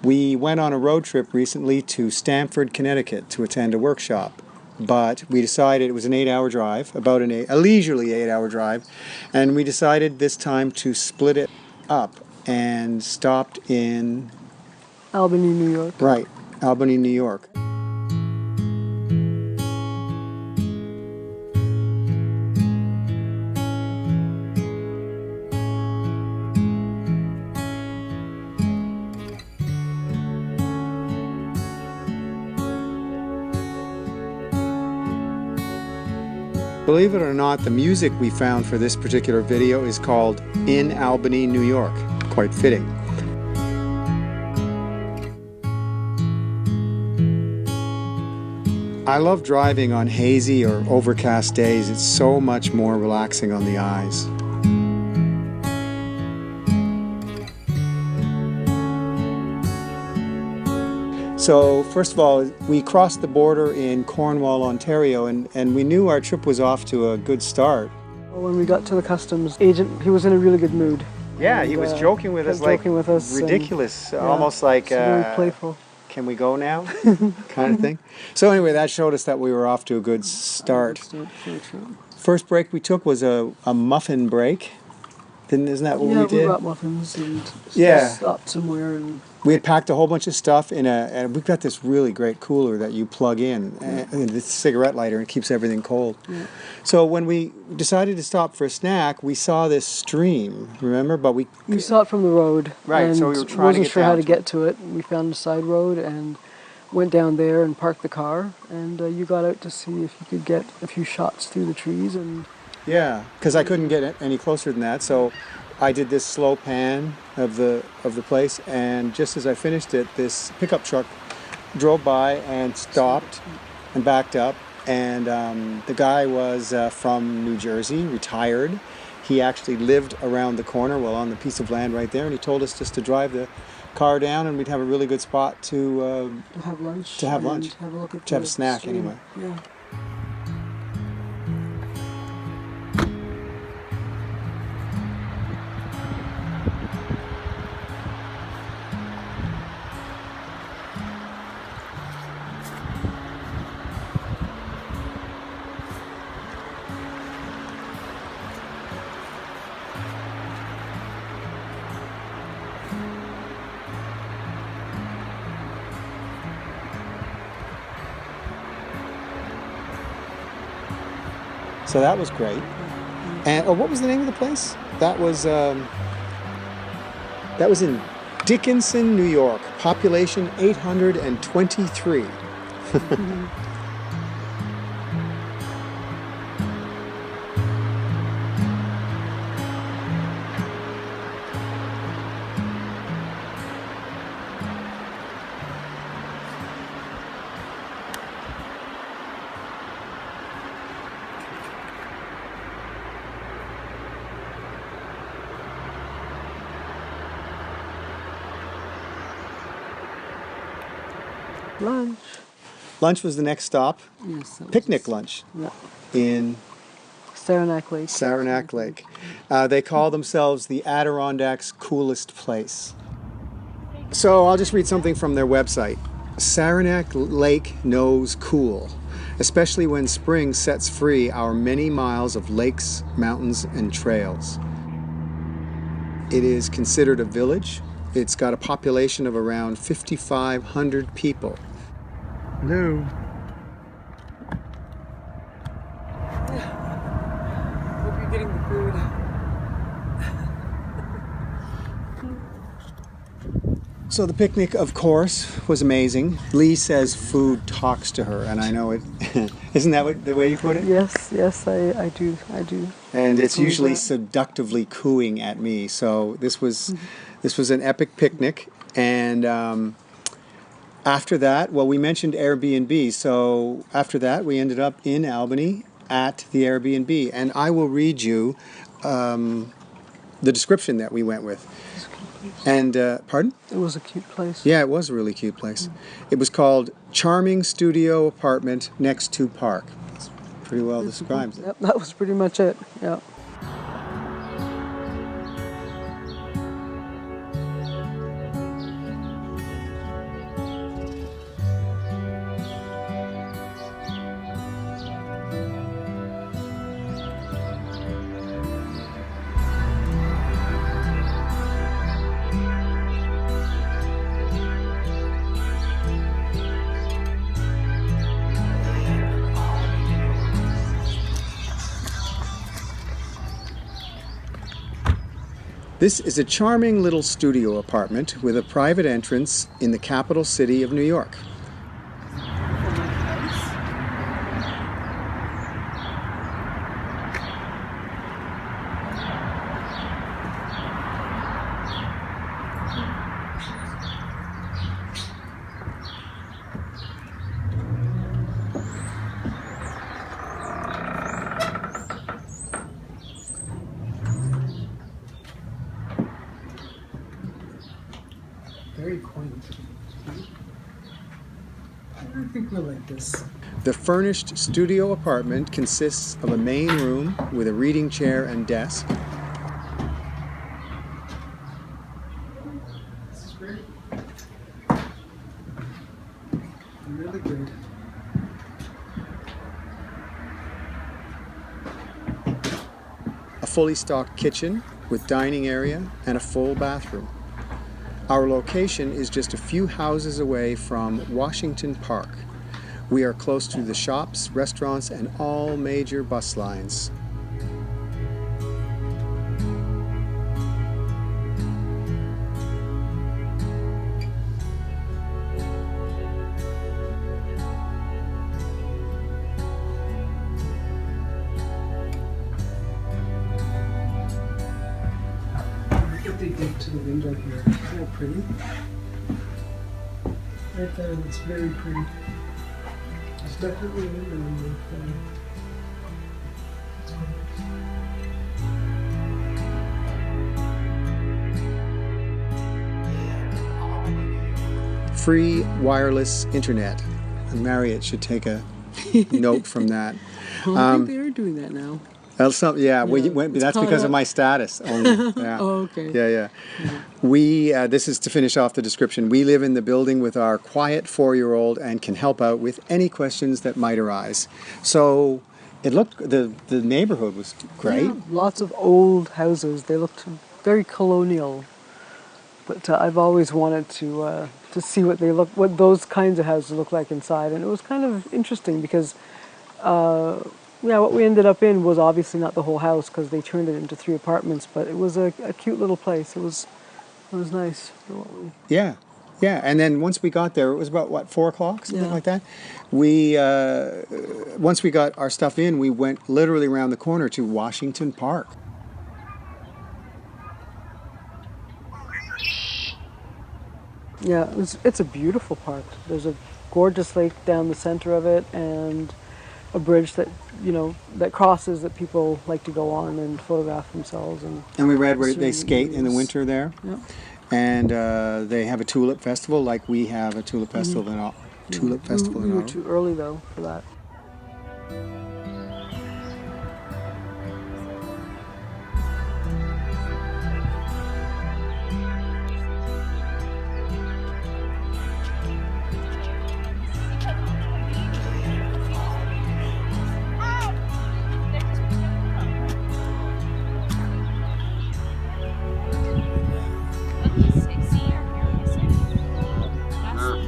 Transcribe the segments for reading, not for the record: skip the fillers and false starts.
We went on a road trip recently to Stamford, Connecticut to attend a workshop. But we decided it was an 8-hour drive, about a leisurely 8-hour drive, and we decided this time to split it up and stopped in Albany, New York. Right, Albany, New York. Believe it or not, the music we found for this particular video is called In Albany, New York. Quite fitting. I love driving on hazy or overcast days. It's so much more relaxing on the eyes. So first of all, we crossed the border in Cornwall, Ontario, and we knew our trip was off to a good start. When we got to the customs agent, he was in a really good mood. Yeah, he was joking with us, like joking with us, ridiculous, almost like very playful. Can we go now? kind of thing. So anyway, that showed us that we were off to a good start. First break we took was a muffin break. Isn't that what we did? Yeah, we brought muffins and stopped somewhere. And we had packed a whole bunch of stuff and we've got this really great cooler that you plug in, this cigarette lighter, and it keeps everything cold. Yeah. So when we decided to stop for a snack, we saw this stream, remember? But we saw it from the road. Right, and so we were trying to get wasn't sure how to get to it. We found a side road and went down there and parked the car, and you got out to see if you could get a few shots through the trees. And yeah, because I couldn't get any closer than that, so I did this slow pan of the place, and just as I finished it, this pickup truck drove by and stopped and backed up, and the guy was from New Jersey, retired. He actually lived around the corner, well, on the piece of land right there, and he told us just to drive the car down, and we'd have a really good spot to have lunch. To have lunch. Have a look at to have a snack stream. anyway. Yeah. So that was great. And what was the name of the place? That was in Dickinson, New York. Population 823. Lunch. Lunch was the next stop. Yes. Picnic lunch. Yeah. In Saranac Lake. Saranac Lake. They call themselves the Adirondack's coolest place. So I'll just read something from their website. Saranac Lake knows cool, especially when spring sets free our many miles of lakes, mountains, and trails. It is considered a village. It's got a population of around 5,500 people. Hello. Hope you're getting the food. So the picnic, of course, was amazing. Lee says food talks to her, and I know it. Isn't that the way you put it? Yes, I do. And it's usually seductively cooing at me. So this was an epic picnic, and after that, well, we mentioned Airbnb. So after that, we ended up in Albany at the Airbnb, and I will read you the description that we went with. And, pardon? It was a cute place. Yeah, it was a really cute place. It was called Charming Studio Apartment Next to Park. It's pretty well described. Yep, that was pretty much it. Yeah. This is a charming little studio apartment with a private entrance in the capital city of New York. Very quaint. I think we'll like this. The furnished studio apartment consists of a main room with a reading chair and desk, This is great. Really good. a fully stocked kitchen with dining area, and a full bathroom. Our location is just a few houses away from Washington Park. We are close to the shops, restaurants, and all major bus lines. What they did to the window here. Isn't that pretty? Right there, it's very pretty. There's definitely a window in there. Free wireless internet. And Marriott should take a note from that. Well, I think they are doing that now. That's that's it's because caught of my status only. Yeah. Oh, okay. Yeah. We, this is to finish off the description. We live in the building with our quiet 4-year-old and can help out with any questions that might arise. So the neighborhood was great. Yeah, lots of old houses. They looked very colonial. But I've always wanted to see what those kinds of houses look like inside, and it was kind of interesting because, what we ended up in was obviously not the whole house because they turned it into 3 apartments, but it was a cute little place. It was nice. Yeah. And then once we got there, it was about 4 o'clock, something Yeah. like that. We once we got our stuff in, we went literally around the corner to Washington Park. Yeah, it's a beautiful park. There's a gorgeous lake down the center of it, and a bridge that crosses that people like to go on and photograph themselves. And we read where they Certainly skate in the is. winter there. Yep. And they have a tulip festival, like we have a tulip festival in Ottawa. Tulip festival We in were Ottawa. too early though for that.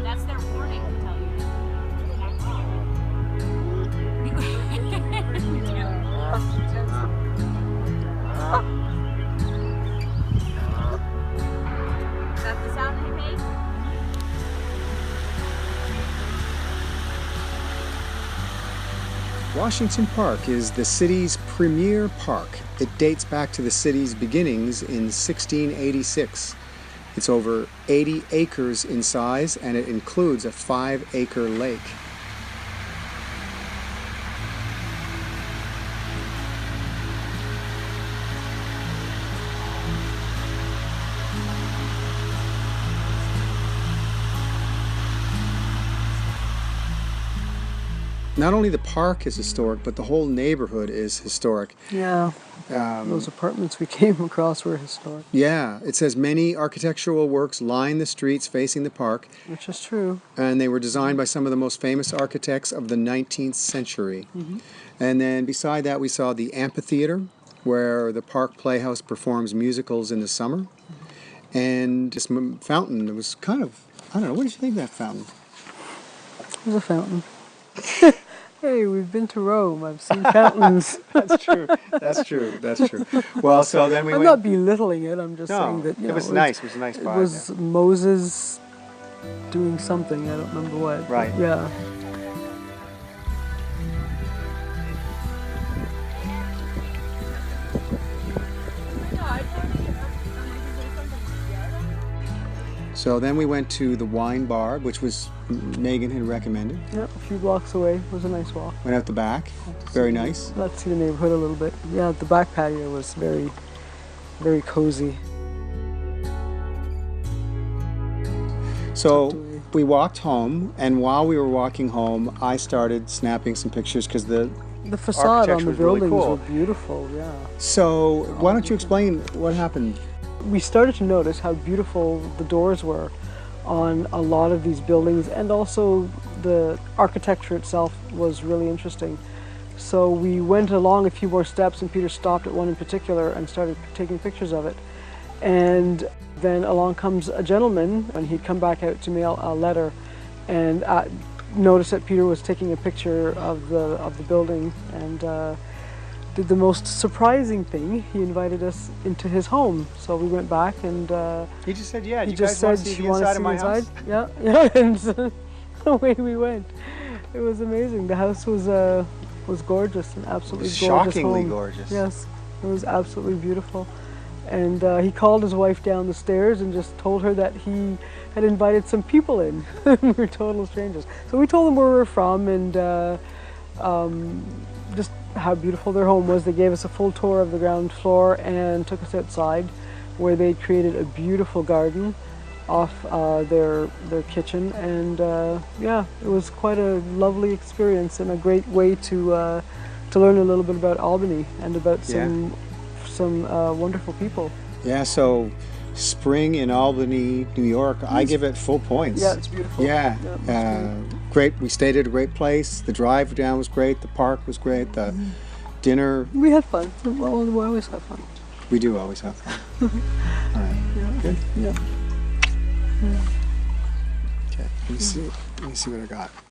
That's their warning to tell you. Is that the sound they make? Washington Park is the city's premier park. It dates back to the city's beginnings in 1686. It's over 80 acres in size, and it includes a 5-acre lake. Not only the park is historic, but the whole neighborhood is historic. Yeah, those apartments we came across were historic, Yeah, it says many architectural works line the streets facing the park, which is true. and they were designed by some of the most famous architects of the 19th century. And then beside that, we saw the amphitheater, where the Park Playhouse performs musicals in the summer. And this fountain, it was kind of, I don't know, what did you think of that fountain? It was a fountain. Hey, we've been to Rome. I've seen fountains. That's true. That's true. That's true. Well, so then we I'm went. not belittling it. I'm just No, saying that it was nice. It was a nice It vibe. was Moses doing something. I don't remember what. Right. Yeah. So then we went to the wine bar, which was Megan had recommended. Yep, a few blocks away. It was a nice walk. Went out the back. Very nice. Got to see the neighborhood a little bit. Yeah, the back patio was very, very cozy. So we walked home, and while we were walking home, I started snapping some pictures because the facade on architecture the was really buildings cool. were beautiful. Yeah. So why don't you explain what happened? We started to notice how beautiful the doors were on a lot of these buildings, and also the architecture itself was really interesting. So we went along a few more steps, and Peter stopped at one in particular and started taking pictures of it. And then along comes a gentleman, and he'd come back out to mail a letter, and noticed that Peter was taking a picture of the building, and did the most surprising thing. He invited us into his home. So we went back, and He just said, "Yeah, he you just guys want said, to see "You the want inside to of see my the house?" inside?" Yeah, yeah. And away we went. It was amazing. The house was gorgeous, an absolutely gorgeous Shockingly home. gorgeous. Yes, it was absolutely beautiful. And he called his wife down the stairs and just told her that he had invited some people in. We were total strangers. So we told them where we were from, and just how beautiful their home was. They gave us a full tour of the ground floor and took us outside, where they created a beautiful garden off their kitchen, and yeah, it was quite a lovely experience and a great way to learn a little bit about Albany and about some wonderful people. Yeah, so spring in Albany, New York, I give it full points. Yeah, it's beautiful. Yeah, great. We stayed at a great place. The drive down was great. The park was great. The dinner. We had fun. Well, we always have fun. We do always have fun. All right. Yeah. Good. Yeah. Okay. Let me see what I got.